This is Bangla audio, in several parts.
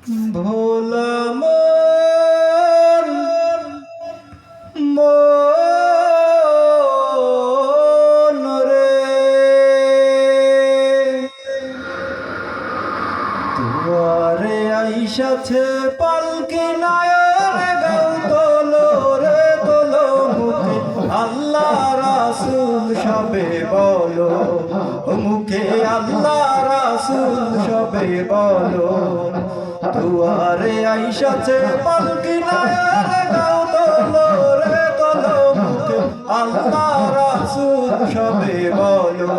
ভোলা মোর মন রে, দুয়ারে আইসাছে পালকি নায়ের গাও তোলো রে তোলো মুখে আল্লাহ রাসূল সবে বলো, মুখে আল্লাহ রাসূল সবে বলো। দুয়ারে আইসাছে পালকি নায়ের গাও তোলো রে তোলো মুখে আল্লাহ রাসূল সবে বলো,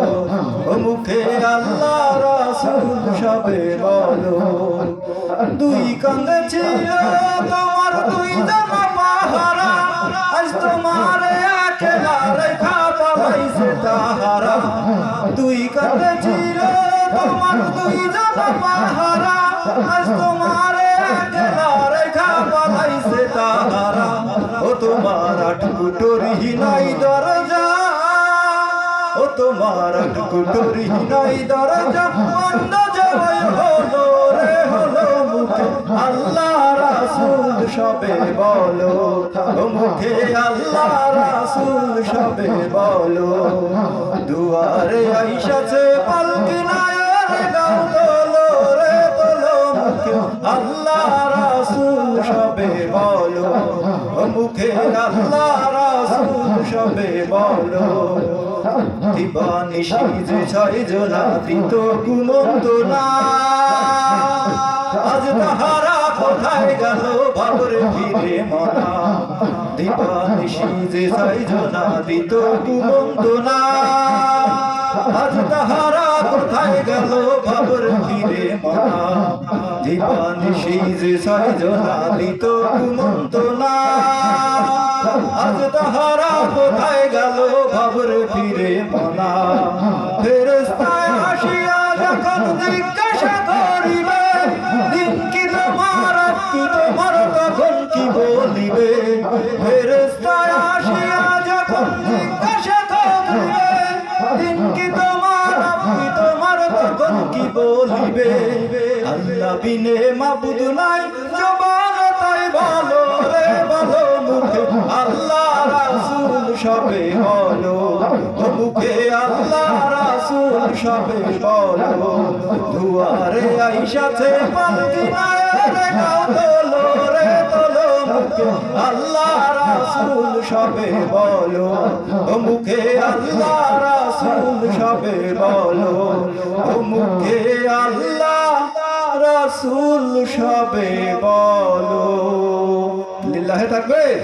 মুখে আল্লাহ রাসূল সবে বলো। দুই কাঁধে ছিল তোমার দুই জামা পাহারা, আজ তোমার একলা রেখা পালাইছে তাহারা। দুই কাঁধে ছিল তোমার দুই জামা পাহারা, আজ তোমার একলা রেখা পালাইছে তাহারা। ও তোমার আটকুটোরি নাই দরজা, ও তোমার আটকুটোরি নাই দরজা, বন্ধ জবাই হলো রে হলো মুখে আল্লাহ রাসূল সবে বলো, মুখে আল্লাহ রাসূল সবে বলো। দুয়ারে আইসাছে পালকি নায়ের গাও তোলো রে তোলো মুখে আল্লাহ রাসূল সবে বলো, মুখে আল্লাহ রাসূল সবে বলো। দিবানিশি যে ছয় জনা দিত কুমন্তনা, আজ তাহারা কোথায় গেল ভাবরে ফিরে মনা। দিবানিশি যে ছয় জনা দিত কুমন্তনা, আজ তাহারা কোথায় গেল ভাবরে ফিরে মনা। দিবানিশি যে ছয় জনা দিত কুমন্তনা, আজ তাহারা কোথায় গেল ভাবরে ফিরে মনা। ফেরেশতায় আসিয়া যখন জিজ্ঞাসা করিবে, দিন কি তোমার কি তোমার তখন কি বলিবে। ফেরেশতায় আসিয়া যখন জিজ্ঞাসা করিবে, দিন কি তোমার কি তোমার তখন কি বলিবে। আল্লাহ বিনে মাবুদ নাই জবান তাই বলো রে বলো, মুখে আল্লাহ রাসূল সবে বলো, মুখে আল্লাহ রাসূল সবে বলো। দুয়ারে আইসাছে পালকি নায়ের গাও তোলো রে তোলো মুখে আল্লাহ রাসূল সবে বলো, মুখে আল্লাহ রাসূল সবে বলো, মুখে আল্লাহ রাসূল সবে বলো। লিল্লাহে তাকবীর।